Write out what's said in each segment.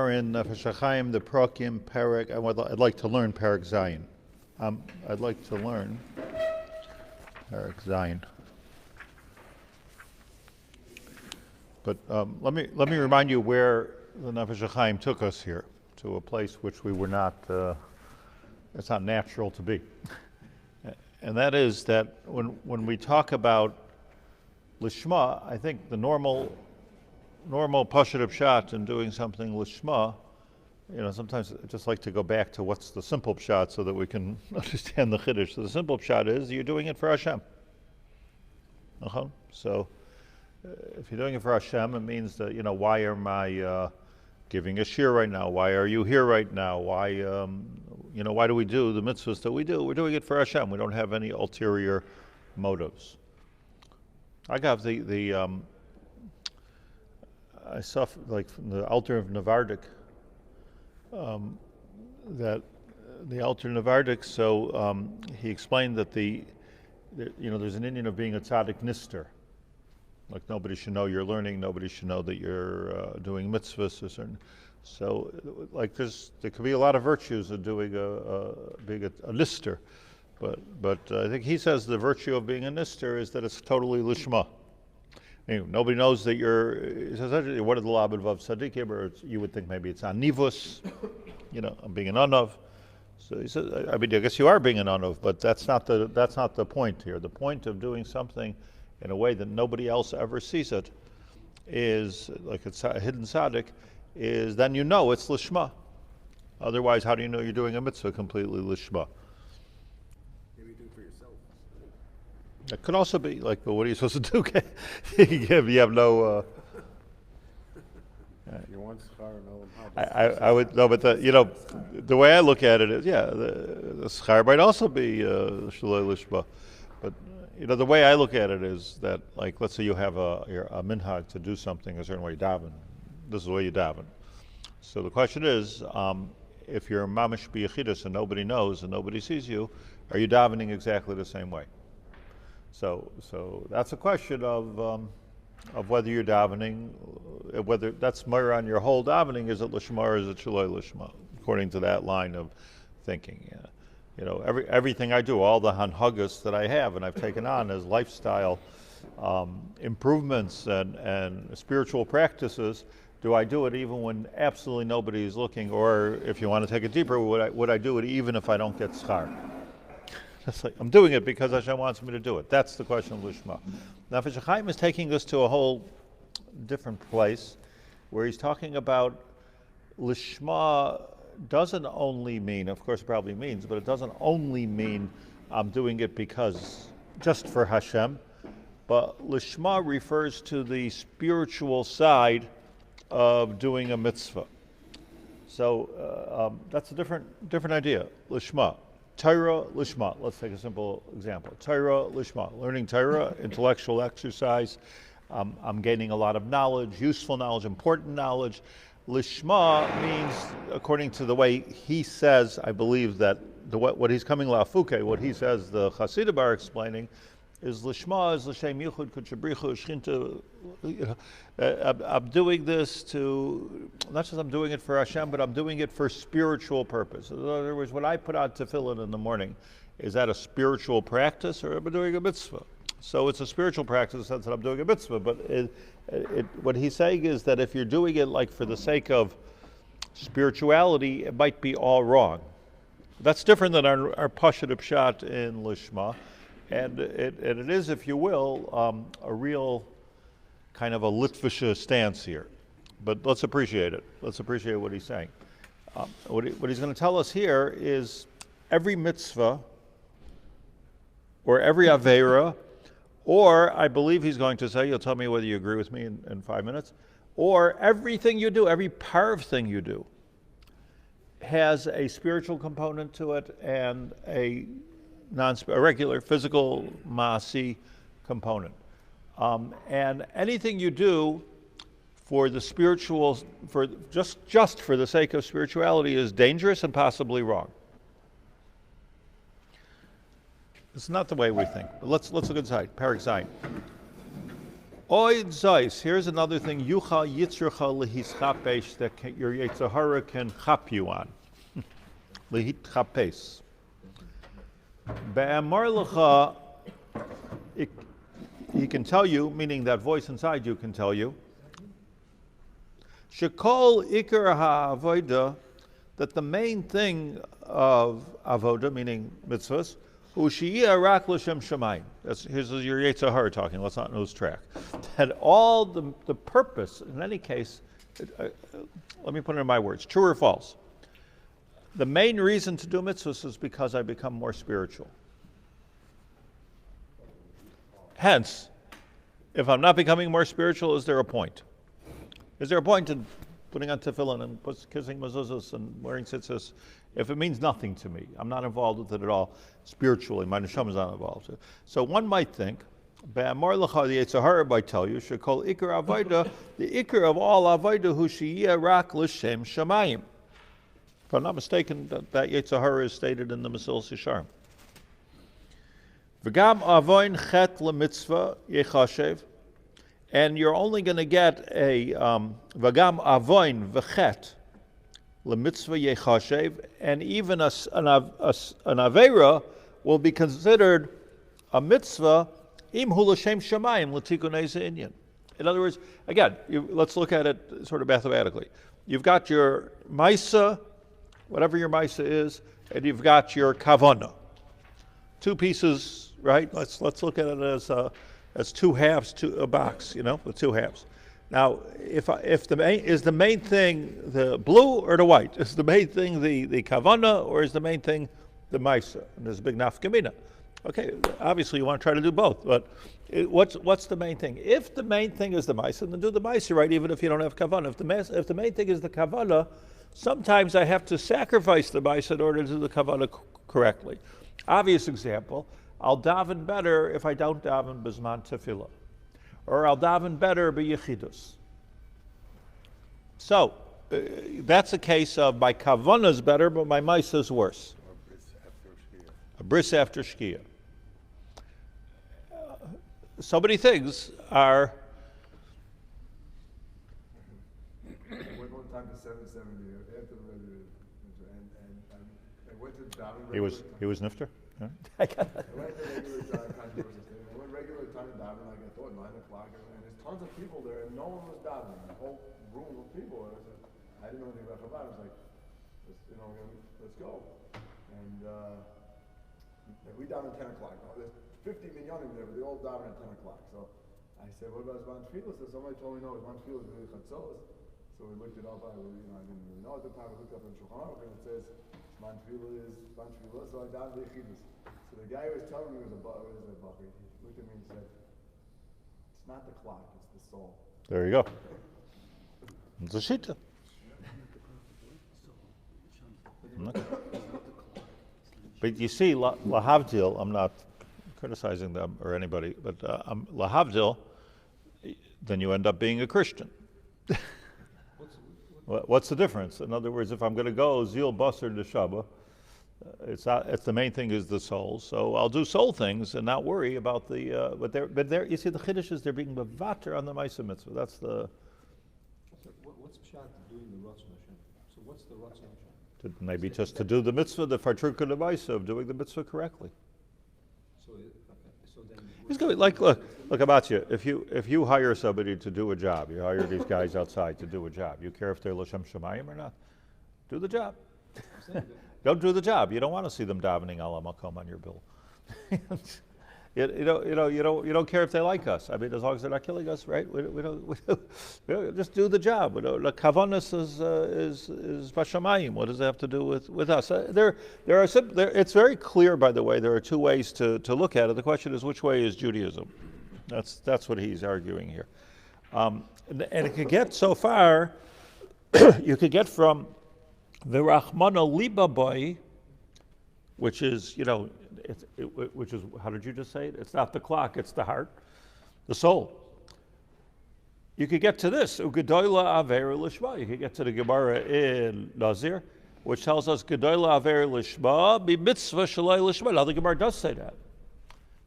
are in Nefesh Hachaim, the Perakim, I'd like to learn Perak Zayin. I'd like to learn Perak Zayin. But let me remind you where the Nefesh Hachaim took us here, to a place which we were not, it's not natural to be. And that is that when we talk about Lishma, I think the normal Pashat Pshat in doing something Lishma, sometimes I just like to go back to what's the simple Pshat so that we can understand the Chiddush. So the simple Pshat is you're doing it for Hashem. So if you're doing it for Hashem, it means that, why am I giving a Shiur right now? Why are you here right now? Why, why do we do the mitzvahs that we do? We're doing it for Hashem. We don't have any ulterior motives. I got I saw from the Alter of Navardik, that the Alter Navardik, so he explained that there's an Indian of being a tzaddik nister. Like nobody should know you're learning, nobody should know that you're doing mitzvahs or certain. So there could be a lot of virtues of doing being a nister. But I think he says the virtue of being a nister is that it's totally lishma. Nobody knows that he says, what are the labad vav tzaddikim? Or you would think maybe it's anivus, I'm being an anav. So he says, I guess you are being an anav, but that's not the point here. The point of doing something in a way that nobody else ever sees it is, like it's a hidden tzaddik, is then it's lishma. Otherwise, how do you know you're doing a mitzvah completely lishma? It could also be like, but what are you supposed to do? You have no. You want schar, no. I would no, but the way I look at it is, the schar might also be shaloi lishma, but the way I look at it is that, like, let's say you have a minhag to do something a certain way, daven. This is the way you daven. So the question is, if you're mamish b'yechidus and nobody knows and nobody sees you, are you davening exactly the same way? So that's a question of whether you're davening, whether that's more on your whole davening, is it lishma or is it shaloi lishma, according to that line of thinking. Everything I do, all the hanhagas that I have and I've taken on as lifestyle improvements and spiritual practices, do I do it even when absolutely nobody is looking? Or if you want to take it deeper, would I do it even if I don't get schar? It's like, I'm doing it because Hashem wants me to do it. That's the question of Lishma. Now, Nefesh Hachaim is taking us to a whole different place where he's talking about Lishma doesn't only mean, of course it probably means, but it doesn't only mean I'm doing it because, just for Hashem, but Lishma refers to the spiritual side of doing a mitzvah. So that's a different idea, Lishma. Torah Lishma, let's take a simple example. Torah Lishma, learning Torah, intellectual exercise. I'm gaining a lot of knowledge, useful knowledge, important knowledge. Lishma means, according to the way he says, I believe that what he's coming lafuke, what he says, the Hasidim are explaining, is Lishma is L'shem Yichud Kuchabrichu Shchinta. I'm doing this to, not just I'm doing it for Hashem, but I'm doing it for spiritual purpose. In other words, when I put on tefillin in the morning, is that a spiritual practice or am I doing a mitzvah? So it's a spiritual practice in the sense that I'm doing a mitzvah, but what he's saying is that if you're doing it like for the sake of spirituality, it might be all wrong. That's different than our Pashat Pshat in Lishma. And it is, if you will, a real kind of a Litvisha stance here. But let's appreciate it. Let's appreciate what he's saying. What he's going to tell us here is every mitzvah or every aveira, or I believe he's going to say, you'll tell me whether you agree with me in 5 minutes, or everything you do, every parv thing you do, has a spiritual component to it and a regular physical maasi component. And anything you do for the spiritual, for just for the sake of spirituality is dangerous and possibly wrong. It's not the way we think. But let's look inside. Parak Zayin. Oid Zeis, here's another thing. Yucha yitzrecha lehischapesh, that your Yetzer Hara can chap you on. Lehitchapes. Be'amar lecha, he can tell you, meaning that voice inside you can tell you, Shekol ikar ha'avoda, that the main thing of avoda, meaning mitzvahs, Ushiyah rak l'shem shamayim. Here's your Yetzer Hara talking. Let's not lose track. That all the purpose, in any case, let me put it in my words, true or false. The main reason to do mitzvahs is because I become more spiritual. Hence, if I'm not becoming more spiritual, is there a point? Is there a point in putting on tefillin and kissing mezuzahs and wearing tzitzis? If it means nothing to me, I'm not involved with it at all spiritually, my neshama is not involved. So one might think, Be'amar lecha, the Yetzer Hara might tell you, Shekol ikar avoda, the ikar of all avoda hu sheyeh rak l'shem shamayim. If I'm not mistaken, that Yetzer Hara is stated in the Mesilas Yesharim. V'gam avoin chet lemitzvah yechashev, and you're only going to get a v'gam avoin v'chet lemitzvah yechashev, and even an avera will be considered a mitzvah im hu l'shem shamayim l'tikunei inyan. In other words, again, let's look at it sort of mathematically. You've got your maisa, whatever your maisa is, and you've got your kavana. Two pieces, right? Let's look at it as two halves to a box, with two halves. Now, if the main thing the blue or the white? Is the main thing the kavana, or is the main thing the maisa? And there's a big nafkamina. Okay, obviously you want to try to do both, but what's the main thing? If the main thing is the maisa, then do the maisa, right? Even if you don't have kavana. If the main thing is the kavana, sometimes I have to sacrifice the maisa in order to do the kavana correctly. Obvious example: I'll daven better if I don't daven bizman tefillah, or I'll daven better b'yechidus. So that's a case of my kavana is better, but my maisa is worse. A bris after shkia. So many things are. I went one time to 770 after the resident, and I went to daven. He was nifter. Yeah. I went to regular time to daven, like I thought 9 o'clock, and there's tons of people there, and no one was davening. The whole room of people. And I didn't know anything about Chabad. I was like, let's go. And we daven at 10 o'clock. There's 50 minyanim there, but they all daven at 10 o'clock. So I said, what about Zman Tefillah? So somebody told me, no, Zman Tefillah is really chatzos. So we looked it up. I didn't really know at the time. I looked up in Shulchan Aruch, and it says Zman Tefillah is Zman Tefillah. So I davened b'yechidus. So the guy who was telling me was a bacher. He looked at me and said, it's not the clock, it's the soul. There you go. It's a shita. But you see, lahavdil, I'm not criticizing them or anybody, but lahavdil, then you end up being a Christian. What's the difference? In other words, if I'm going to go zil basar neshama, it's the main thing is the soul. So I'll do soul things and not worry about the. But there, you see, the chiddush is they're being mevater on the ma'aseh mitzvah. That's the. What's pshat doing the ratzon Hashem? So what's the ratzon Hashem? Maybe just to do the mitzvah, the fartruk of the ma'aseh of doing the mitzvah correctly. So then. It's going to be like look about you. If you hire somebody to do a job, you hire these guys outside to do a job. You care if they're l'shem shamayim or not? Do the job. Don't do the job. You don't want to see them davening ala makom on your bill. You don't care if they like us. I mean, as long as they're not killing us, right? We don't just do the job. The kavanas is bashamayim. What does that have to do with us? It's very clear, by the way. There are two ways to look at it. The question is, which way is Judaism? That's what he's arguing here. And it could get so far. You could get from the Rachmana Liba Boy, which is, which is, how did you just say it? It's not the clock, it's the heart, the soul. You could get to this, Ugedoyla Aver Lishma. You could get to the Gemara in Nazir, which tells us Gedoyla Aver Lishma, be mitzvah shalai Lishma. Now the Gemara does say that.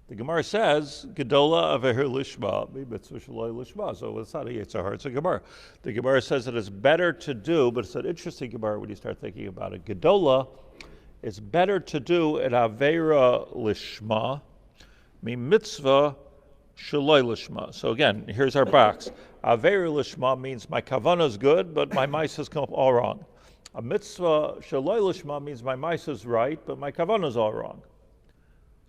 The Gemara says, Gedola Aveher Lishma, Mitzvah Shaloi Lishma. So it's not a Yitzhahar, it's a Gemara. The Gemara says that it's better to do, but it's an interesting Gemara when you start thinking about it. Gedola, it's better to do an Avera Lishma, Mitzvah Shaloi Lishma. So again, here's our box. Avera Lishma means my kavanah is good, but my mice has come up all wrong. A Mitzvah Shaloi Lishma means my mice is right, but my kavanah is all wrong.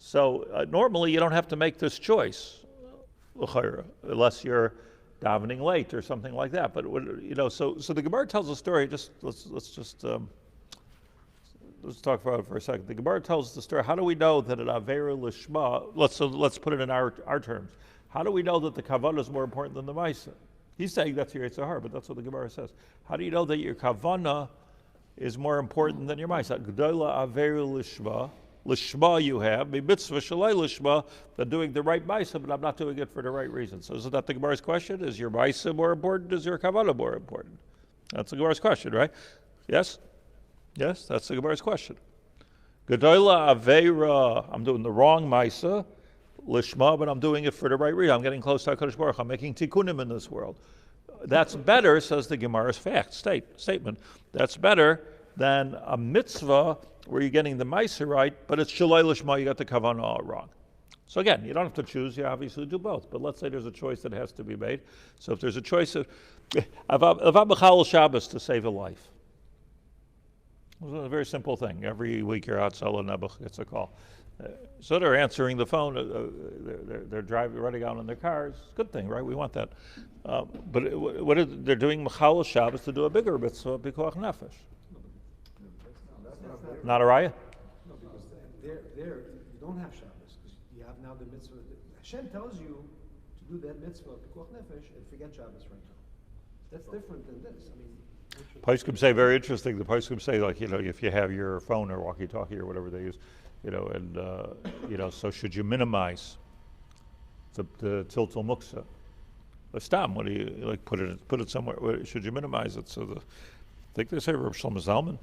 So normally you don't have to make this choice, unless you're davening late or something like that. But so the Gemara tells a story. Let's talk about it for a second. The Gemara tells the story. How do we know that an avera lishma? Let's put it in our terms. How do we know that the kavanah is more important than the ma'isa? He's saying that's your Yitzhahar, but that's what the Gemara says. How do you know that your kavanah is more important than your ma'isa? G'dayla avera lishma. Lishma you have, mitzvah shalai lishma, that doing the right ma'isa, but I'm not doing it for the right reason. So isn't that the Gemara's question? Is your ma'isa more important? Is your kavanah more important? That's the Gemara's question, right? Yes? Yes, that's the Gemara's question. Gedola aveira, I'm doing the wrong ma'isa, lishma, but I'm doing it for the right reason. I'm getting close to HaKadosh Baruch. I'm making tikkunim in this world. That's better, says the Gemara's statement. That's better than a mitzvah where you're getting the ma'isa right, but it's shalai lishma, you got the kavanah all wrong. So again, you don't have to choose, you obviously do both. But let's say there's a choice that has to be made. So if there's a choice of, if I'm mechal Shabbos to save a life, it's a very simple thing. Every week you're out, Salah Nebuch gets a call. So they're answering the phone, they're running out in their cars. Good thing, right? We want that. But they're doing mechal Shabbos to do a bigger mitzvah, b'koach nefesh. Not a raya? No, because there you don't have Shabbos, because you have now the mitzvah. Hashem tells you to do that mitzvah, pikuach nefesh, and forget Shabbos right now. That's different than this. I mean, Poskim say very interesting. The Poskim say, like, if you have your phone or walkie-talkie or whatever they use, so should you minimize the tiltul muksa? Stam, what do you like? Put it somewhere. Should you minimize it? So I think they say Reb Shlomo Zalman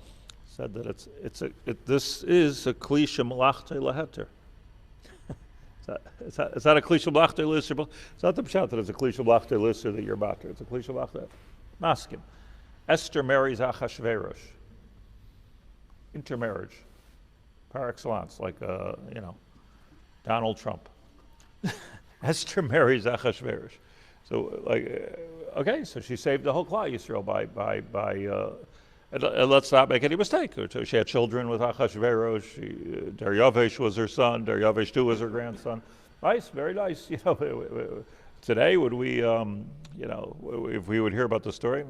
said that this is a klisha malachte laheter. Is that a klisha malachte lister? It's not the pshat that it's a klisha malachte lister that you're about to. It's a klisha malachte maskim. Esther marries Achashverosh. Intermarriage, par excellence, like Donald Trump. Esther marries Achashverosh. So okay, so she saved the whole Klal Yisrael by and let's not make any mistake. She had children with Achashverosh. Daryavesh was her son. Daryavesh too was her grandson. Nice, very nice. Today would we, if we would hear about the story,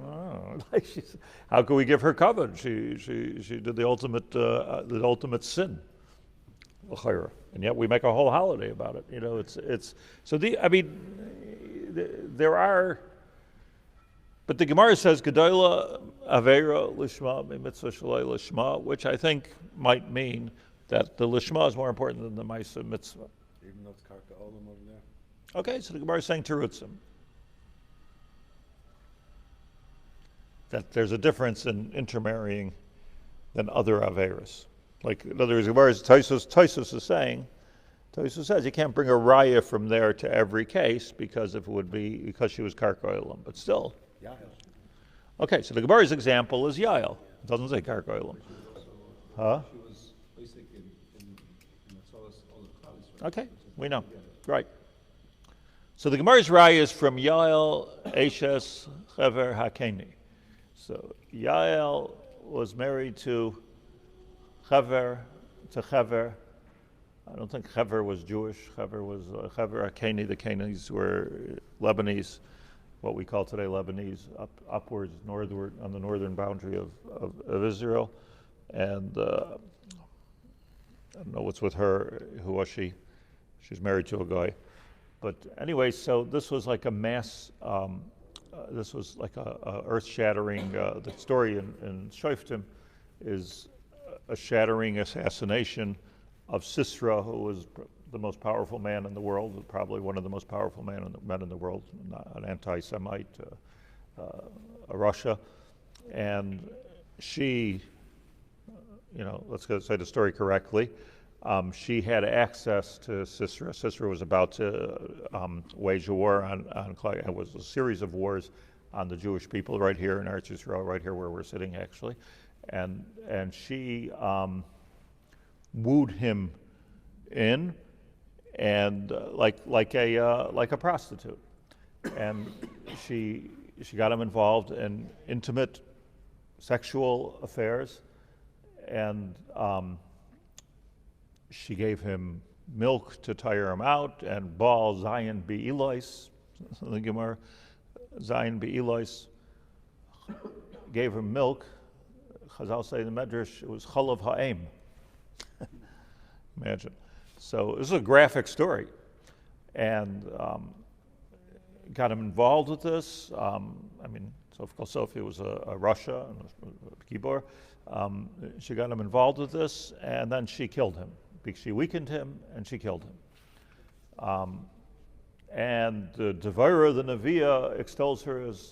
how could we give her cover? She did the ultimate sin, and yet we make a whole holiday about it. There are. But the Gemara says, Gedola Avera Lishma, Mitzvah Shalai Lishma, which I think might mean that the Lishma is more important than the Maisa Mitzvah. Even though it's Karka Olam over there? Okay, so the Gemara is saying Terutzim. That there's a difference in intermarrying than other Averas. Like, in other words, the Gemara Taisus is saying, Taisus says you can't bring a raya from there to every case because she was Karka Olam, but still. Yael. Okay, so the Gemara's example is Yael. It doesn't say Karka Olam. Huh? she was basic in all the clouds. Right? Okay, we know. Right. So the Gemara's raya is from Yael Eshes Chever Hakeni. So Yael was married to Chever. I don't think Chever was Jewish. Chever was Chever Hakeni. The Kenis were Lebanese, what we call today Lebanese, upwards northward on the northern boundary of Israel. And I don't know what's with her. Who was she? She's married to a guy. But anyway, so this was like a mass, this was like a earth-shattering, the story in Shoftim is a shattering assassination of Sisera, who was the most powerful man in the world, probably one of the most powerful men in the world, an anti-Semite, Russia. And she, let's say the story correctly, she had access to Sisera. Sisera was about to wage a war on it was a series of wars on the Jewish people right here in Eretz Yisrael, right here where we're sitting actually. And she wooed him in, and like a prostitute, and she got him involved in intimate sexual affairs, and she gave him milk to tire him out, and Baal Zion Be'elois, the Gemara, Zion Be'elois, gave him milk. Chazal say in the Medrash it was Chalav Ha'em. Imagine. So this is a graphic story, and got him involved with this. Sophie was a Russia, a Gibor. She got him involved with this, and then she killed him. She weakened him, and she killed him. And the Devorah, the Neviah, extols her as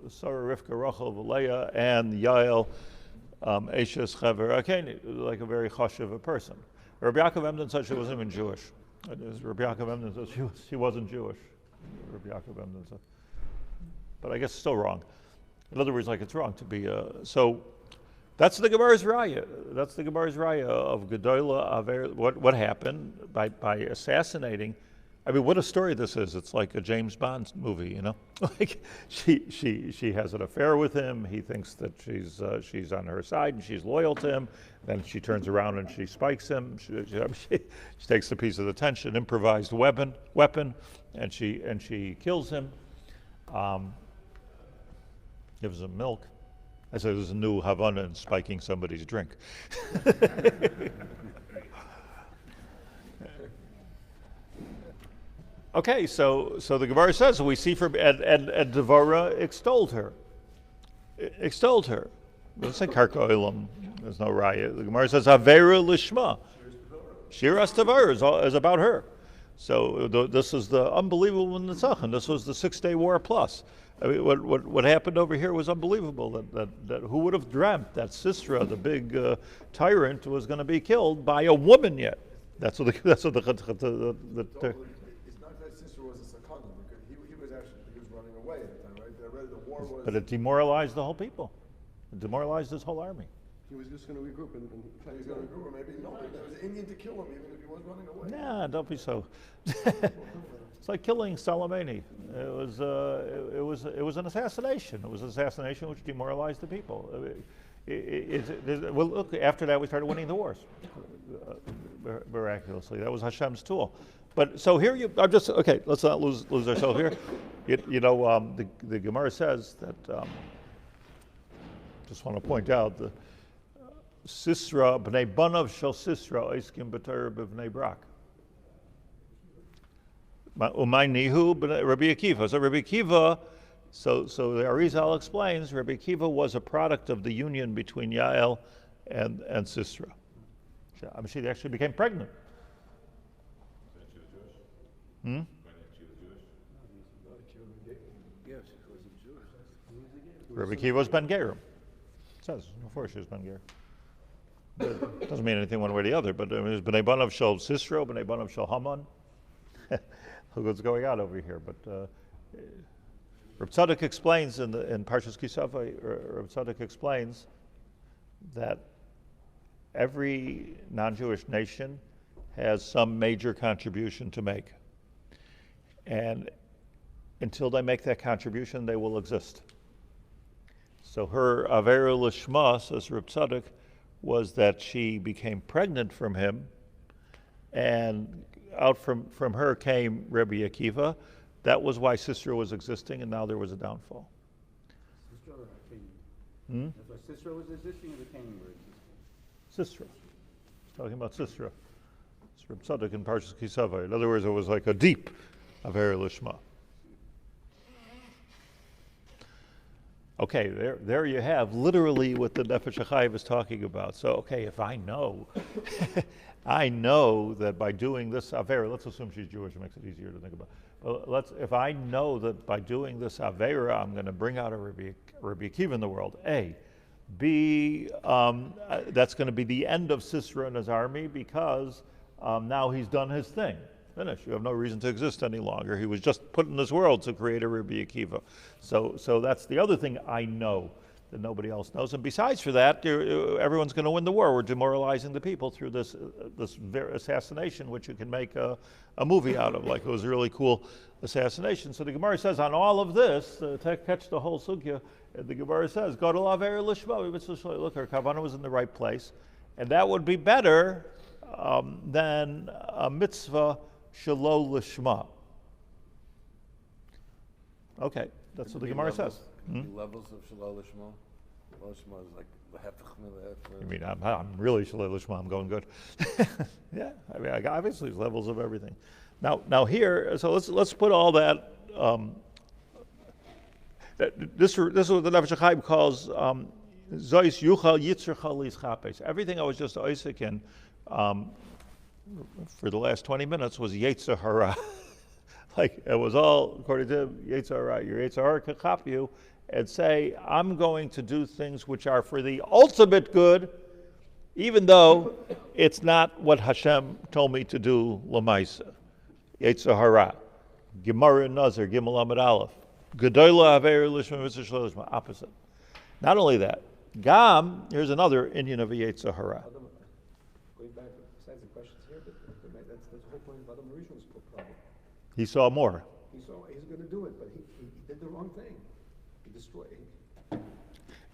Sarah, Rivka, Rachel, Leah, and Yael, Eshes, Chaver, Akeni, like a very chashuv a person. Rabbi Yaacov Emden said she wasn't even Jewish. Rabbi Yaacov Emden said she wasn't Jewish. Rabbi Yaacov Emden said. But I guess it's still wrong. In other words, like it's wrong to be so. That's the Gemara's Raya. That's the Gemara's Raya of Gedola Aver. What happened by assassinating? I mean, what a story this is. It's like a James Bond movie, you know. Like she has an affair with him. He thinks that she's on her side and she's loyal to him. Then she turns around and she spikes him. She takes a piece of the tension, improvised weapon, and she kills him. Gives him milk. I said there's a new Havana in spiking somebody's drink. Okay, so the Gemara says, we see and Devorah extolled her. Extolled her. It doesn't say Karka Olam. There's no raya. The Gemara says, Avera Lishma. Shiras Devorah is about her. So this is the unbelievable Nitzachon. This was the 6-day war plus. I mean, what happened over here was unbelievable. That who would have dreamt that Sisera, the big tyrant, was going to be killed by a woman yet? That's what the It's not that Sisera was a second, because he was running away at the time, right? The war was. But it demoralized the whole people. It demoralized his whole army. He was just going to regroup and He was going to regroup, or maybe no. There was an Indian to kill him, even if he was running away. Nah, don't be so. It's like killing Soleimani. It was an assassination. It was an assassination which demoralized the people. Well, look. After that, we started winning the wars miraculously. That was Hashem's tool. But so here okay. Let's not lose ourselves here. The Gemara says that. Just want to point out the Sisera b'nei banav shel Sisera oiskim b'Torah b'nei Brak. Umay nihu Rabbi Akiva. So Rabbi Akiva, so the Arizal explains, Rabbi Akiva was a product of the union between Yael and Sisera. I mean, she actually became pregnant. She was Jewish? Hmm? She was Jewish? yes, she wasn't Jewish. Rabbi Akiva was Ben Gerim. It says before she was Ben Gerim. It doesn't mean anything one way or the other, but it was B'nai Banav Shel Sisera, B'nai Banav Shel Haman. Look what's going on over here. But Reb Tzadok explains in Parshas Kisavai, Reb Tzadok explains that every non-Jewish nation has some major contribution to make. And until they make that contribution, they will exist. So her Avera Lishma, says Reb Tzadok, was that she became pregnant from him, and out from her came Rabbi Akiva. That was why Sisera was existing, and now there was a downfall. Sisera or Canaan? That's why Sisera was existing, or the Canaan were existing? Sisera. He's talking about Sisera. It's Reb Tzadok in Parshas Kisavai. In other words, it was like a deep Avera Lishma. Okay, there you have literally what the Nefesh Hachaim is talking about. So, okay, if I know, I know that by doing this Avera, let's assume she's Jewish, it makes it easier to think about. If I know that by doing this Avera, I'm going to bring out a Rabbi Akiva in the world, A. That's going to be the end of Sisera and his army because now he's done his thing. Finished. You have no reason to exist any longer. He was just put in this world to create a Rabbi Akiva. So that's the other thing I know that nobody else knows. And besides for that, everyone's going to win the war. We're demoralizing the people through this assassination, which you can make a movie out of. Like it was a really cool assassination. So the Gemara says on all of this, to catch the whole sugya, the Gemara says, "Go to Laver Lishma." Look, our kavanah was in the right place, and that would be better than a mitzvah shelo lishma. Okay, that's what the Gemara says. Levels of shelo lishma. Lishma is like You mean I'm really shelo lishma? I'm going good. Yeah, I mean, obviously there's levels of everything. Now here, so let's put all that. This is what the Nefesh Hachaim calls zois yuchal yitzur chalis chapes. Everything I was just Isaac in for the last 20 minutes was yetzer hara. Like it was all according to yetzer hara. Your yetzer hara can chop you and say, I'm going to do things which are for the ultimate good, even though it's not what Hashem told me to do l'maisa. Yetzer hara. Gemara Nazar, Gimel Amud Aleph. Gedola Aver Lishma Mitzvah Shelo Lishma. Opposite. Not only that, Gam, here's another Indian of a Yetzer hara. Going back, besides the questions here, but that's the whole point of Adam Rishon's problem. He saw more. He saw he's going to do it, but he did the wrong thing. He destroyed.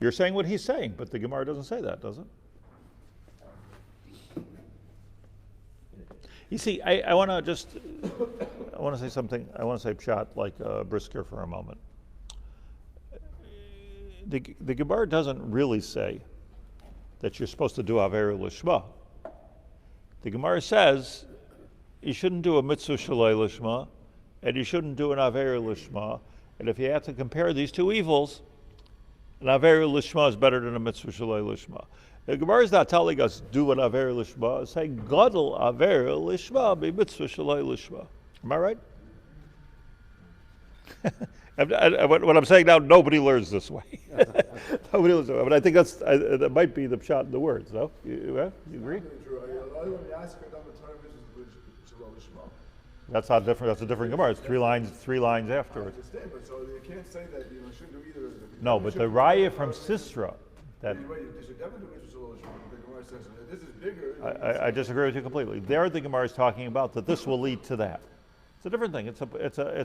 You're saying what he's saying, but the Gemara doesn't say that, does it? You see, I want to say something. I want to say pshat like Brisker for a moment. The Gemara doesn't really say that you're supposed to do Aver Lishma. The Gemara says you shouldn't do a mitzvah shalei lishma, and you shouldn't do an Aver Lishma. And if you have to compare these two evils, an Aver Lishma is better than a mitzvah shalei lishma. The Gemara is not telling us do an Aver Lishma. It's saying Gadol Aver Lishma be mitzvah shalei lishma. Am I right? What I'm saying now, nobody learns this way. Nobody learns this way. But I think that might be the pshat in the words, though. You agree? That's not different. That's a different Gemara. It's three lines afterwards. I understand, but so you can't say that you shouldn't do either. No, but the raya from Sisera that. This is bigger. I disagree with you completely. There, the Gemara is talking about that this will lead to that. It's a different thing. It's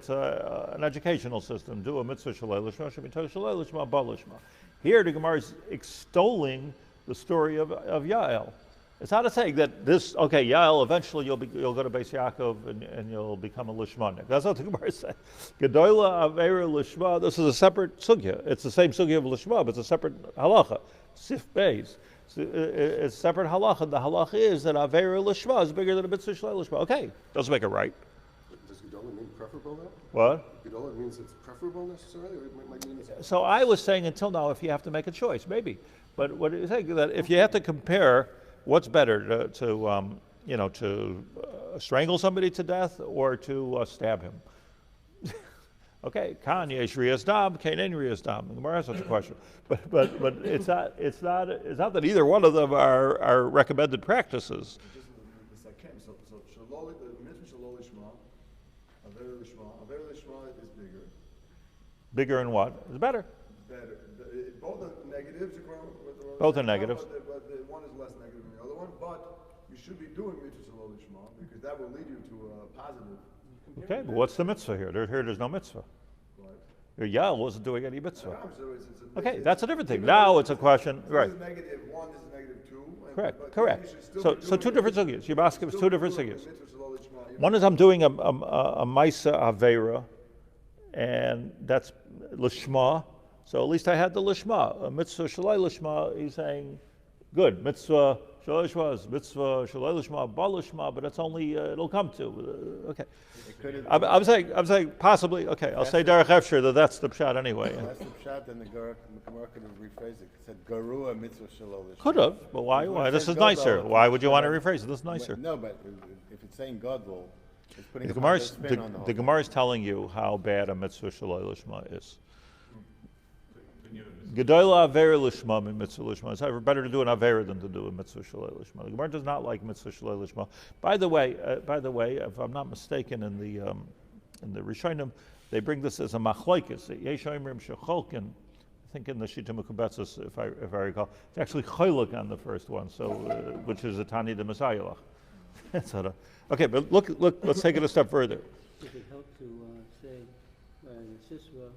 an educational system. Do a mitzvah shalei lishma, should be told shalei lishma, ba lishma. Here, the Gemara is extolling the story of Yael. It's not a saying that this, okay, Yael, eventually you'll go to Beis Yaakov and you'll become a lishmanik. That's what the Gemara says. Gedola Avera Lishma, this is a separate sugya. It's the same sugya of Lishma, but it's a separate halacha. Sif Beis. It's a separate halacha. The halacha is that Avera Lishma is bigger than a mitzvah shalei lishma. Okay, doesn't make it right. Does Gedola mean preferable now? What? Gedola means it's preferable necessarily, or it might mean it's... So I was saying until now, if you have to make a choice, maybe. But what do you think? That if you have to compare what's better to strangle somebody to death or to stab him? Okay, Kan yesh riyas dam, Kain ein riyas dam. The Gemara has such a question, but it's not that either one of them are recommended practices. So shalol, the mitzvah shalol lishma, aver lishma is bigger. Bigger in what? It's better. Better. Both are negatives. Both are negatives. But the one is less negative than the other one. But you should be doing mitzvah shalol lishma because that will lead you to a positive. Okay, but what's the mitzvah here? There's no mitzvah. Yael wasn't doing any mitzvah. Okay, that's a different thing. Now it's a question, right? This is negative 1, this is negative 2. Correct. So two different sugyas. You're asking two different sugyas. One is I'm doing a Maisa Avera, and that's Lishma. So at least I had the Lishma. A mitzvah Shalai Lishma, he's saying, good, mitzvah Shalai Lishma is mitzvah Shalai Lishma, ba Lishma, but it's only, it'll come to. Okay. I'm saying possibly, okay, I'll say Derech Efsher that's the pshat anyway. That's the pshat, and the Gemara could have rephrased it. It said, Garua mitzvah Shalai Lishma. Could have, but why? This is nicer. Why would you want to rephrase it? This is nicer. No, but if it's saying Gadol, it's putting The a spin on the whole Gemara is telling you how bad a mitzvah Shalai Lishma is. Gedola Avera Lishma min Mitzvah Lishma. It's better to do an Avera than to do a Mitzvah Shalei Lishma. The Gemara does not like Mitzvah Shalei Lishma. By the way, if I'm not mistaken, in the Rishonim, they bring this as a Machloikis. Yesh Oimrim Shecholkin. I think in the Shita Mekubetzes, if I recall, it's actually Choyluk on the first one, so which is a Tani de Messiah. Okay, but look, let's take it a step further. If it helped to say by the Sisra,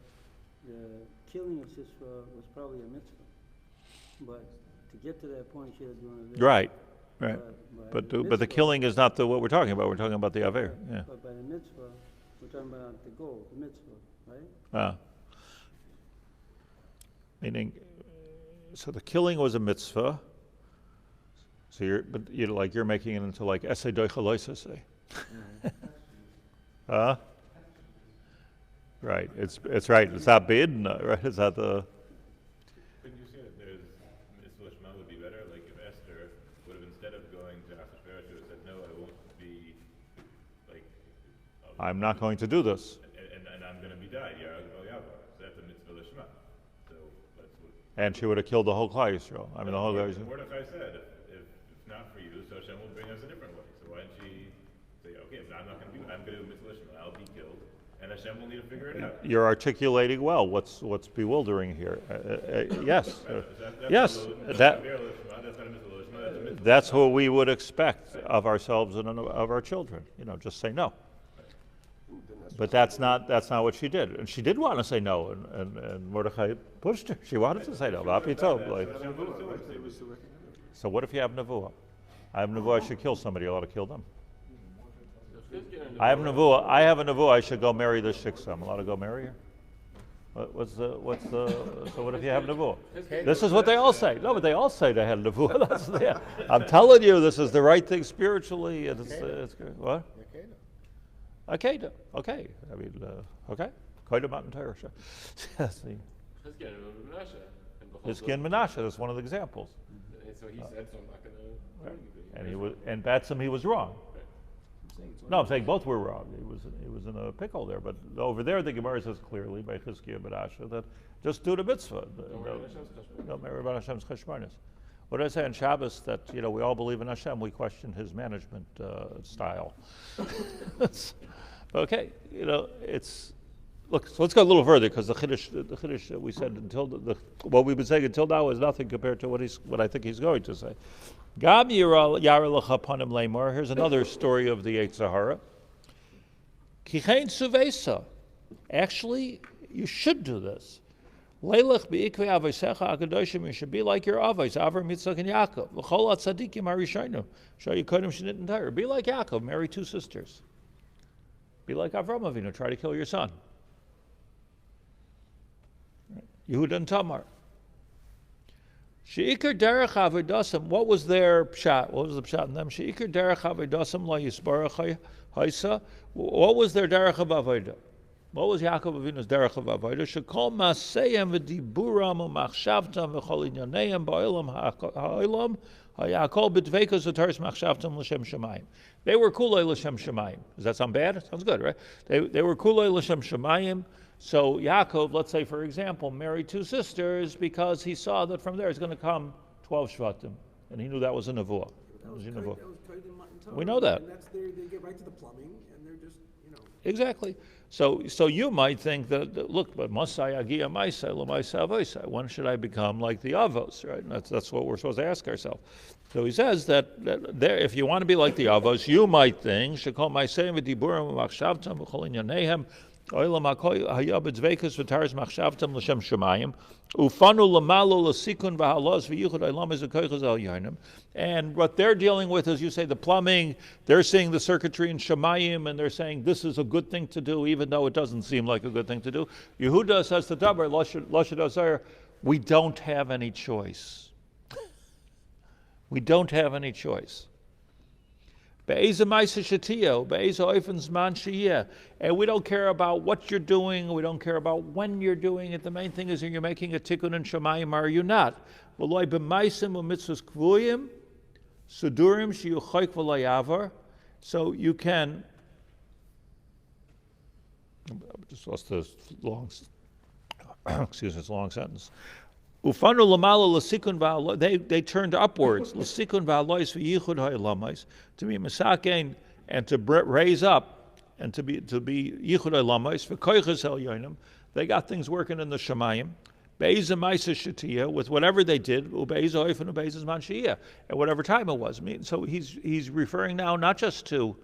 the killing of Sisra was probably a mitzvah, but to get to that point, she had to do an Avera. Right. But the killing is not what we're talking about. We're talking about the Aver. Yeah. But by the mitzvah, we're talking about the goal, the mitzvah, right? Meaning, so the killing was a mitzvah. So you're making it into like essay doichaloisa say. Right. It's right. It's not bidna, right? It's not the. Couldn't you say that there's mitzvah lishma would be better? Like if Esther would have, instead of going to Achashverosh, she would have said, no, I won't be like. I'm not going to do this. And I'm going to be died. Yeah, so that's a mitzvah lishma. So that's what. And she would have killed the whole Klal Yisrael. I mean, the whole Klal Yisrael. Mordechai said, if not for you, so Hashem will bring us a different way. So why didn't she say, okay, if I'm not going to do it, I'm going to do mitzvah lishma, I'll be killed, and Hashem will need to figure it out. You're articulating well. What's bewildering here? Yes, that's what we would expect of ourselves and of our children. Just say no. But that's not what she did, and she did want to say no, and Mordechai pushed her. She wanted to say no. So what if you have nevuah? I have nevuah. I should kill somebody. I ought to kill them. I have nevuah. I should go marry this shiksa. I'm allowed to go marry her. So what if you have nevuah? This is what they all say. No, but they all say they had nevuah. I'm telling you, this is the right thing spiritually. It's what? Akeda. Okay. I mean, okay. Koida Matan Torah. Hizkiah and Menashe. That's one of the examples. So he said, so I'm not going to. And Batsim, he was wrong. No, I'm saying both were wrong. He was in a pickle there. But over there, the Gemara says clearly by Hizkiah and Menashe that just do the mitzvah. Don't marry about Hashem's cheshbonos. What did I say on Shabbos? That we all believe in Hashem. We question His management style. Okay, it's. Look, so let's go a little further because the chiddush we said until what we've been saying until now is nothing compared to what I think he's going to say. Gam yara lecha panim leimor. Here's another story of the Yetzer Hara. Kichein suvesa. Actually, you should do this. Leilach beikvei aveisecha akadoshim. You should be like your avos, Avram, Yitzchak, and Yaakov. L'chol atzadikim harishaynu. Show you kodim shenit and Torah. Be like Yaakov. Marry two sisters. Be like Avram Avinu. Try to kill your son. Yehuda and Tamar. Sheikar derech avodasim. What was their pshat? What was the pshat in them? Sheikar derech avodasim la yisbarach haisa. What was their derech of avodah? What was Yaakov Avinu's derech of avodah? Shekol maseyem v'diburam u'machshavtam v'chol inyaneim ba'olam ha'olam ha'yakol b'dveikas v'taris machshavtam l'shem shemayim. They were kulei l'shem shemayim. Does that sound bad? Sounds good, right? They were kulei l'shem shemayim. So Yaakov, let's say for example, married two sisters because he saw that from there is going to come 12 Shvatim, and he knew that was a nevuah. We know that. And that's they get right to the plumbing, and they're just Exactly. So you might think that look, but Monsey agia ma'aseh l'ma'aseh avosai. When should I become like the avos? Right? And that's what we're supposed to ask ourselves. So he says that there, if you want to be like the avos, you might think shekol ma'aseh v'diburim v'machshavtam v'chol inyanehem. And what they're dealing with is you say the plumbing, they're seeing the circuitry in Shemayim, and they're saying this is a good thing to do, even though it doesn't seem like a good thing to do. Yehuda says to Dabar, we don't have any choice. We don't have any choice. And we don't care about what you're doing, we don't care about when you're doing it. The main thing is you're making a tikkun in Shemayim, are you not? So you can, I just lost this long, excuse me, it's a long sentence. Ufanu lamalo l'sikun va'alois, they turned upwards, l'sikun va'alois v'yichud ha'olamais, to be misakein and to raise up and to be yichud ha'olamais v'koiches elyonim. They got things working in the Shemayim. Be'ezah ma'isa shetiyah, with whatever they did, u'be'ezah oifen u'be'ezah zman she'iyah, at whatever time it was. So he's referring now not just to,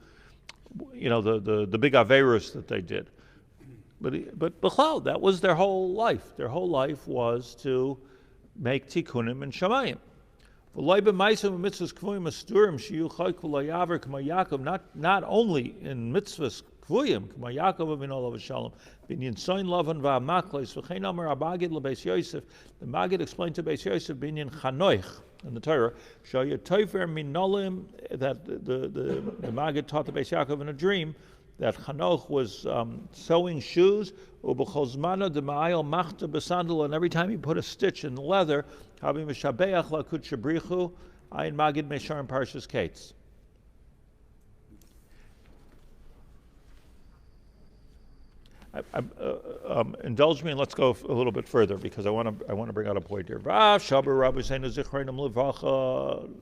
the big averos that they did, but b'chlal, that was their whole life. Their whole life was to make tikkunim and Shemayim. Not only in mitzvahs kvuyim, k'ma Yaakov avinu alav shalom, binyan soin lavan va'amakles, v'chein amar abagid lebeis Yosef. The Magid explained to Beis Yosef binyan chanoich in the Torah, shaya toifer minolim, that the Magid taught the Beis Yaakov in a dream that Chanoch was sewing shoes, ubechozmana dema'ayel machta besandal, and every time he put a stitch in leather, habi mishabeach lakut shabrichu, ayin Magid meshar and Parshas Kates. Indulge me and let's go a little bit further because I want to bring out a point here.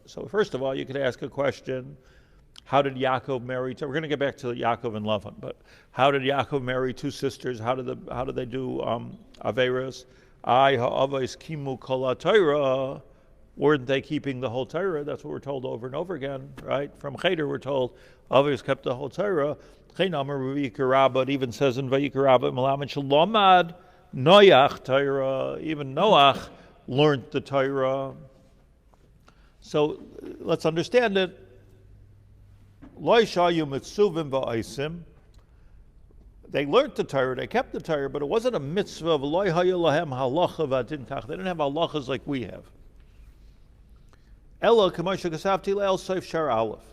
So first of all, you could ask a question: how did Yaakov marry? We're going to get back to Yaakov and Lavan, but how did Yaakov marry two sisters? How did they do averos? Ha'avos kimu kol Torah. Weren't they keeping the whole Torah? That's what we're told over and over again, right? From Cheder, we're told avos kept the whole Torah. It even says in Vayikra Rabbah, Malamed Shalomad Noach Torah. Even Noach learned the Torah. So let's understand it. They learned the Torah, they kept the Torah, but it wasn't a mitzvah of They didn't have halachas like we have. Ella Kamasha Kasavti Leil Seif Shar Aleph.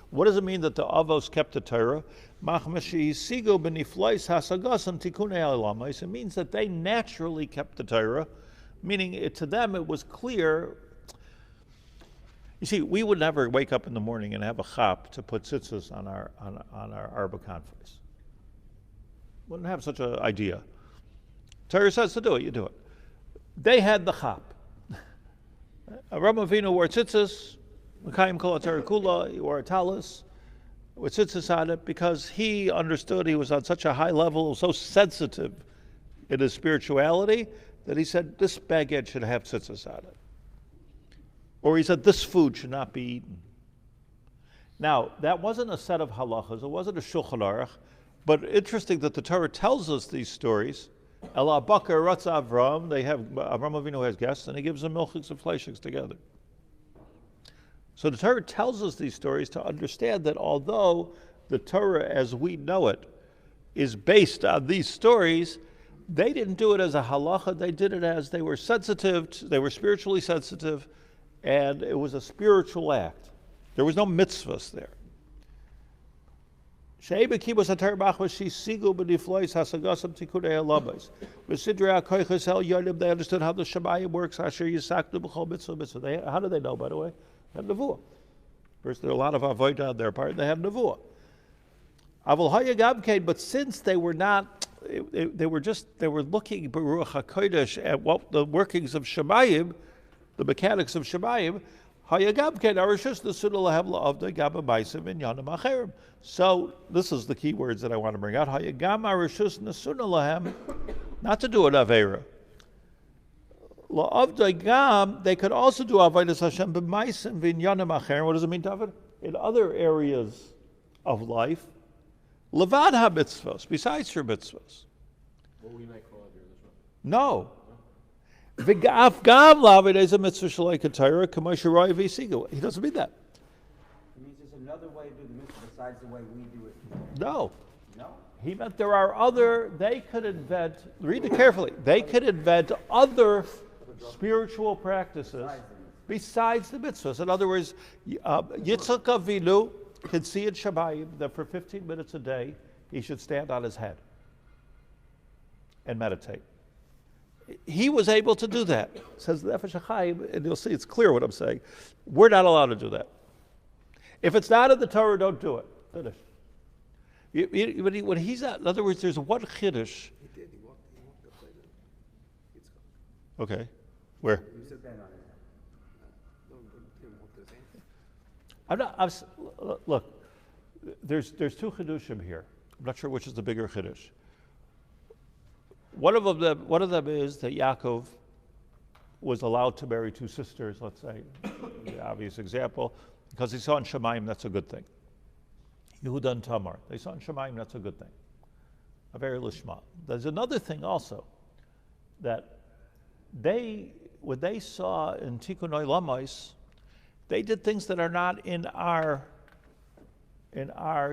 What does it mean that the Avos kept the Torah? It means that they naturally kept the Torah, meaning to them it was clear. You see, we would never wake up in the morning and have a chap to put tzitzis on our Arba conference. Wouldn't have such an idea. Torah says to do it, you do it. They had the chap. Avraham Avinu wore tzitzis. Mekayim kol Torah kula, he wore a talis with tzitzis on it because he understood he was on such a high level, so sensitive in his spirituality that he said this baguette should have tzitzis on it. Or he said this food should not be eaten. Now, that wasn't a set of halachas, it wasn't a shulchan aruch, but interesting that the Torah tells us these stories. Ela Bakar Ratza Avram, Avram Avinu has guests, and he gives them milchiks and fleishiks together. So the Torah tells us these stories to understand that although the Torah as we know it is based on these stories, they didn't do it as a halacha, they did it as they were sensitive, they were spiritually sensitive, and it was a spiritual act. There was no mitzvahs there. They understood how the Shemayim works. How do they know, by the way? They had nevuah. First, there are a lot of avodah on their part. They had nevuah. But since they were not, they were looking Baruch HaKodesh at what the workings of Shemayim, the mechanics of Shemayim. So this is the key words that I want to bring out. Not to do an avera. They could also do avodas Hashem b'maisim v'inyanim acherim. What does it mean, David? In other areas of life, levad ha-mitzvos, besides your mitzvos. What we might call it here, this one. No. V'gaf gam lavid is a mitzvah shalai k'tayra k'moshe roi v'isigu. He doesn't mean that. It means there's another way to do the mitzvah besides the way we do it. No. No? He meant there are they could invent, read it carefully, they could invent other spiritual practices besides the mitzvahs. In other words, Yitzchak Avinu can see in Shemayim that for 15 minutes a day, he should stand on his head and meditate. He was able to do that, says the Nefesh Hachaim, and you'll see it's clear what I'm saying. We're not allowed to do that. If it's not in the Torah, don't do it. Finish. When he's out, in other words, there's one chiddush Okay. Where? You said that on it. Look, there's two chidushim here. I'm not sure which is the bigger chiddush. One of them is that Yaakov was allowed to marry two sisters, let's say, the obvious example, because he saw in Shemaim that's a good thing. Yehuda and Tamar, they saw in Shemaim that's a good thing. A very lishma. There's another thing also, that when they saw in Tikkun Olamais, they did things that are not in our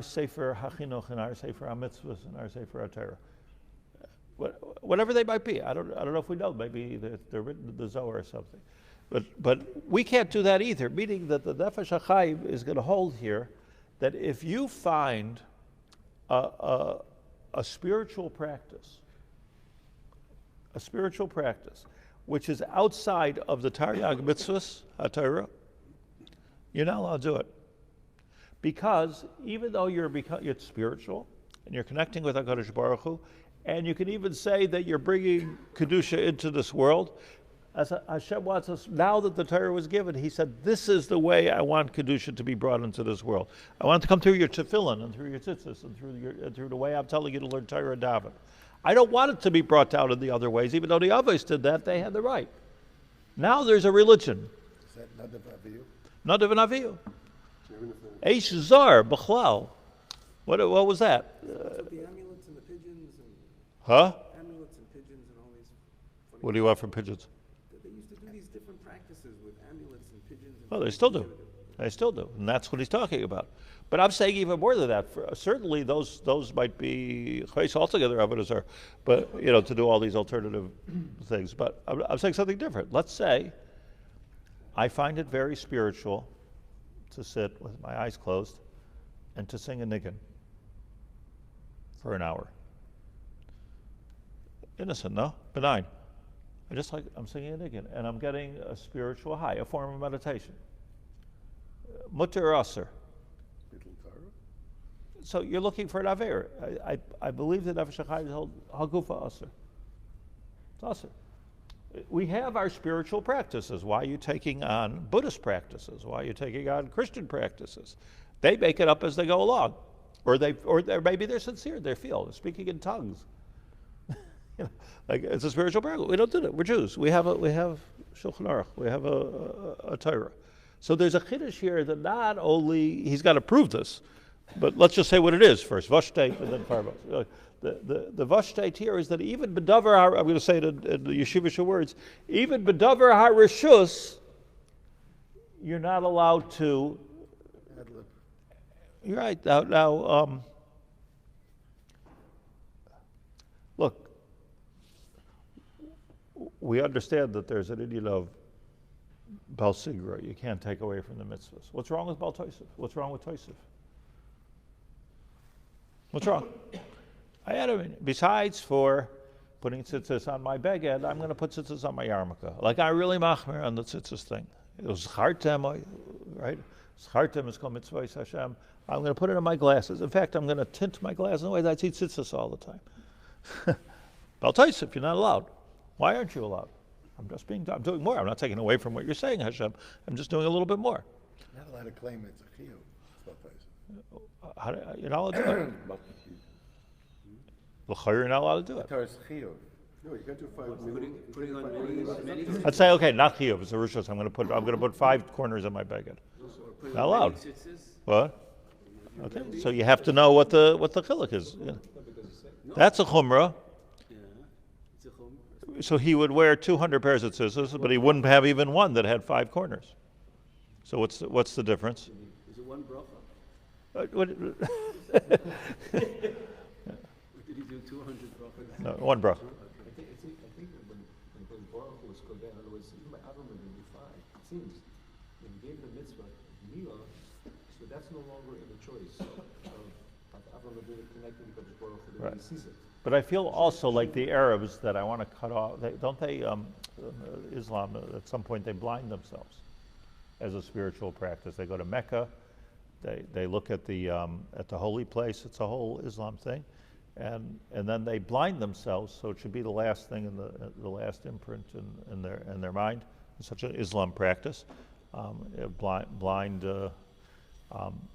sefer hachinuch, in our sefer hamitzvahs, in our sefer haTorah. Whatever they might be, I don't know if we know. Maybe they're written in the Zohar or something, but we can't do that either. Meaning that the Nefesh Hachaim is going to hold here that if you find a spiritual practice, which is outside of the Taryag mitzvahs haTorah, you're not allowed to do it. Because even though you're spiritual and you're connecting with HaKadosh Baruch Hu, and you can even say that you're bringing Kedusha into this world, as Hashem wants us, now that the Torah was given, He said, this is the way I want Kedusha to be brought into this world. I want it to come through your tefillin and through your tzitzis and through the way I'm telling you to learn Torah and daven. I don't want it to be brought down in the other ways, even though the Avos did that, they had the right. Now there's a religion. Is that Nadav Avihu? Nadav and Avihu. Eish Zar, B'chlal. What was that? The amulets and the pigeons and Huh? amulets and pigeons and all these. Funny What do you want from pigeons? They used to do these different practices with amulets and pigeons. And Well, they still do. They still do, and that's what he's talking about. But I'm saying even more than that. Certainly, those might be altogether avodah, but to do all these alternative things. But I'm saying something different. Let's say I find it very spiritual to sit with my eyes closed and to sing a niggin for an hour. Innocent, no? Benign. I'm singing a niggin, and I'm getting a spiritual high, a form of meditation. Mutter or aser? So you're looking for an aver. I believe that Nefesh Hachaim is hagufa aser. It's aser. We have our spiritual practices. Why are you taking on Buddhist practices? Why are you taking on Christian practices? They make it up as they go along, or maybe they're sincere. They feel they're speaking in tongues. Like it's a spiritual practice. We don't do that. We're Jews. We have Shulchan Aruch. We have a Torah. So there's a chiddush here that not only he's got to prove this, but let's just say what it is first. Vashteit and then Parvos. The Vashteit here is that even bedavar, I'm going to say it in the yeshivish words, even bedavar harishus, you're not allowed to. You're right. Now look, we understand that there's an Indian of Bal Sigra. You can't take away from the mitzvahs. What's wrong with Bal Tosef? What's wrong with Tosef? What's wrong? Besides for putting tzitzis on my beged, I'm going to put tzitzis on my yarmulke. Like I really machmer on the tzitzis thing. It was chartem, right? Chartem is called mitzvah Hashem. I'm going to put it on my glasses. In fact, I'm going to tint my glasses in a way that I see tzitzis all the time. Bal Tosef, you're not allowed. Why aren't you allowed? I'm doing more. I'm not taking away from what you're saying, Hashem. I'm just doing a little bit more. Not allowed to claim it's a chiyuv. You're not allowed to do it. You're not allowed to do it. No, you can't do 5 putting on many. I'd say, okay, not chiyuv. It's a rishos. I'm going to put 5 corners in my beged. Not allowed. What? Okay, so you have to know what the chiluk is. Yeah. That's a chumrah. So he would wear 200 pairs of tzitzis, but he wouldn't have even one that had 5 corners. So what's the difference? Is it one bracha? What? Did he do 200 brachas? No, one bracha. I think when Baruch was called down, in other words, even by Avram would be 5. It seems when he gave the mitzvah, Milah, so that's no longer in the choice of Avram being connected because Baruch Hu Right. sees it. But I feel also like the Arabs that I want to cut off. Islam at some point they blind themselves as a spiritual practice. They go to Mecca, they look at the holy place. It's a whole Islam thing, and then they blind themselves, so it should be the last thing in the last imprint in their mind. It's such an Islam practice. They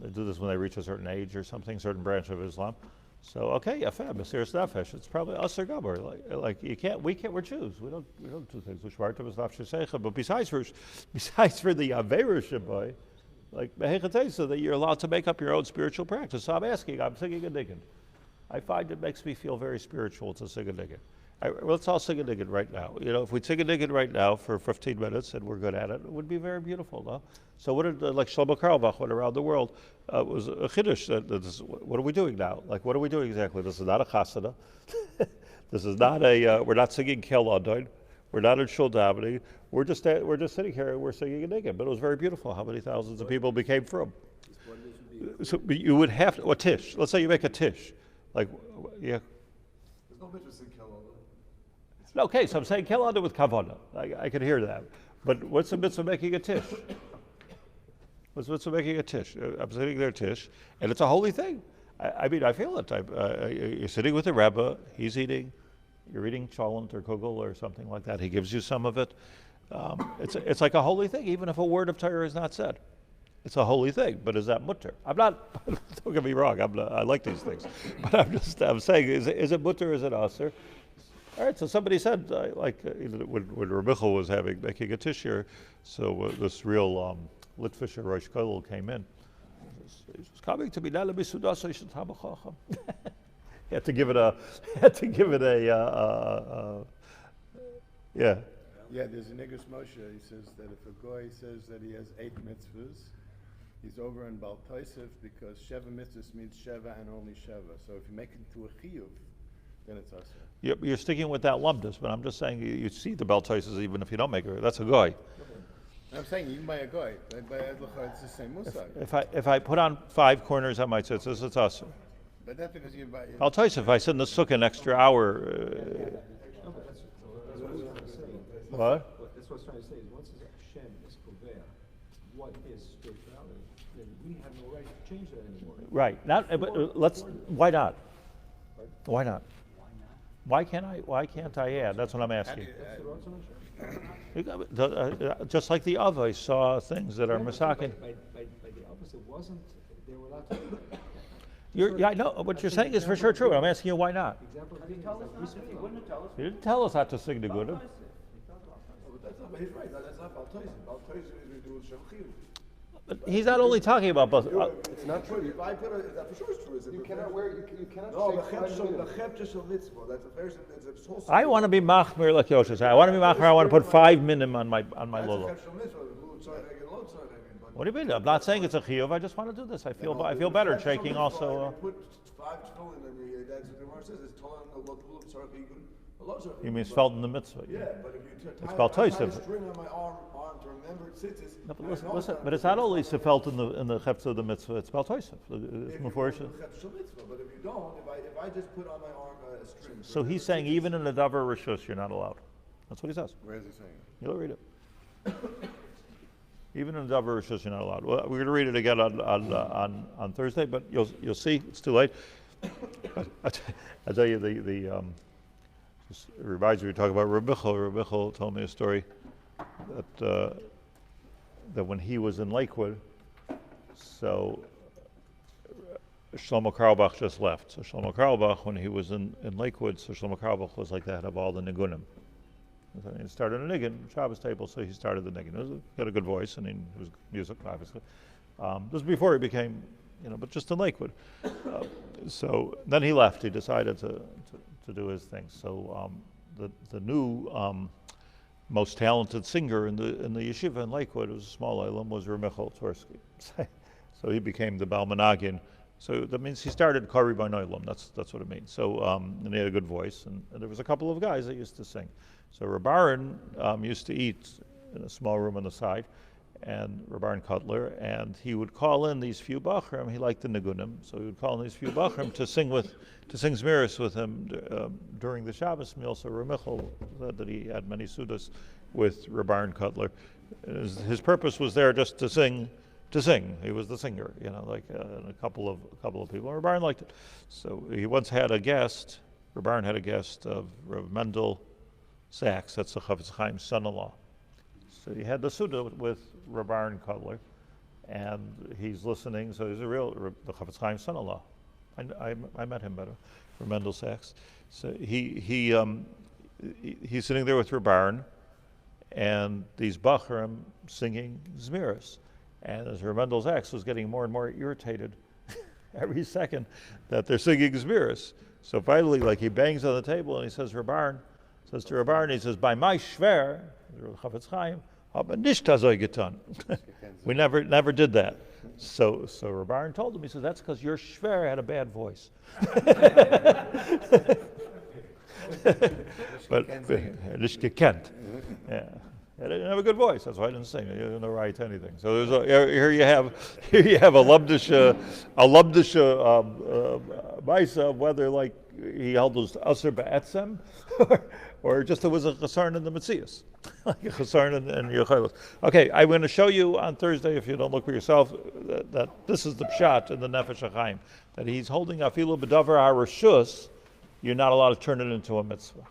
do this when they reach a certain age or something, certain branch of Islam. So okay, yafeh, Mesiras Nefesh. It's probably us or Gaber. Like we can't. We're Jews. We don't do things. But besides for the Aveira Shabbai, like so that you're allowed to make up your own spiritual practice. So I'm singing a niggin. I find it makes me feel very spiritual to sing a niggin. Let's all sing a niggin right now. If we sing a niggin right now for 15 minutes and we're good at it, it would be very beautiful, no? So what did, like Shlomo Carlebach went around the world, was a chiddush. What are we doing now? Like, what are we doing exactly? This is not a chasana. This is not we're not singing Kel Adoin. We're not in shul davening. We're just sitting here and we're singing a niggin. But it was very beautiful how many thousands of people became from. So you would have to, a tish. Let's say you make a tish. Like, yeah. There's no mitzvah in Kel Adoin. Okay, so I'm saying Kel Adoin with kavanah. I could hear that. But what's the mitzvah making a tish? What's the mitzvah making a tish? I'm sitting there tish, and it's a holy thing. I mean, I feel it. You're sitting with a Rebbe, he's eating, you're eating cholent or kugel or something like that. He gives you some of it. It's like a holy thing, even if a word of Torah is not said. It's a holy thing, but is that mutter? I'm not, don't get me wrong, I like these things. But I'm saying, is it mutter, is it aser? All right, so somebody said, when Reb Michal was making a tish here, so this real Litvisher Rosh Kollel came in. He was coming to me, he had to give it a, yeah. Yeah, there's a Niggas Moshe. He says that if a goy says that he has 8 mitzvahs, he's over in Baal Tosef because Sheva mitzvahs means Sheva and only Sheva. So if you make it to a chiyuv, then it's Asher. You're sticking with that lumdus, but I'm just saying you see the Baal Tosef even if you don't make it. That's a goy. I'm saying even by a goy, it's the same musag. If I put on 5 corners on my tzitzis, it's Asher. But that's because you buy. Baal Tosef, if I sit in the sukkah an extra hour. What? That's what I was trying to say. Is once Hashem is Kovea, what is spirituality, then we have no right to change that anymore. Right. Why not? Why not? Why can't I add? That's what I'm asking. Just like the Avos saw things that are misakin. By the opposite, they were allowed to do that. I know what you're saying is for sure true. I'm asking you why not. Example, You didn't tell us not to sing the Gudim. But he's right. That's not Baal Tosef. Baal Tosef is we do Shem Chiyuv. But he's not only talking about both. It's not true. If I put that for sure is true. You cannot wear. You cannot. No, say the chep just a mitzvah. That's a very. It's a whole. I want to be machmir like Yosha said. I want to be machmir. I want to put 5 minim on my lolo. What do you mean? I'm not saying it's a chiyuv. I just want to do this. I feel better shaking also. Put 5 tefillin and that's what the Gemara says. It's telling the local tzarich. You mean spelled in the mitzvah? Yeah, but if you it's Baal Tosef. string on my arm to remember tzitzis. No, but listen. But it's not only spelled in the chepsa of the mitzvah. It's Baal Tosef. But if you don't, if I just put on my arm a string. So he's saying even in the davar rishus you're not allowed. That's what he says. Where is he saying? You'll read it. Even in the davar rishus you're not allowed. Well, we're going to read it again on Thursday, but you'll see it's too late. I tell you the it reminds me, we talk about Reb Michal. Reb Michal told me a story that when he was in Lakewood, so Shlomo Carlebach just left. So Shlomo Carlebach, when he was in Lakewood, so Shlomo Carlebach was like the head of all the nigunim. So he started a nigun, Shabbos table, so he started the nigun. He had a good voice, and he was music, obviously. This was before he became, but just in Lakewood. So then he left. He decided to do his thing. So the new most talented singer in the yeshiva in Lakewood, it was a small island, was Reb Michal Tversky. So he became the Baal Menagin. So that means he started Kari by Noilam. That's what it means. So and he had a good voice, and there was a couple of guys that used to sing. So Reb Aaron used to eat in a small room on the side, and Reb Aaron Cutler, and he would call in these few bachrim. He liked the nigunim, so he would call in these few bachrim to sing zmiris with him during the Shabbos meal. So Reb Michal said that he had many sudas with Reb Aaron Cutler. His purpose was there just to sing to sing. He was the singer, and a couple of people. Reb Barn liked it. So he once had a guest. Reb Barn had a guest of Reb Mendel Sachs. That's the Chafetz Chaim's son-in-law. So he had the Suda with Reb Barn Kollel, and he's listening. So he's the Chafetz Chaim's son-in-law. I met him better, Reb Mendel Sachs. So he's sitting there with Reb Barn, and these Bacharim singing Zmiris. And as Reb Mendel Sachs was getting more and more irritated every second that they're singing Zmiris. So finally, he bangs on the table and he says, Reb Barn, says to Reb Barn, he says, by my shver, Chafetz Chaim, aber nicht azoi getan. We never did that. So Reb Barn told him, he says, that's because your shver had a bad voice. But nicht gekannt. Yeah. I didn't have a good voice. That's why I didn't sing. I didn't write anything. So here you have a lumdisha Maisa, whether he held those Aser Ba'etzem, or just it was a chasarn in the Metzias, like a chasarn in Yochelos. Okay, I'm going to show you on Thursday, if you don't look for yourself, that this is the pshat in the Nefesh Hachaim, that he's holding afilu b'davar harashus. You're not allowed to turn it into a mitzvah.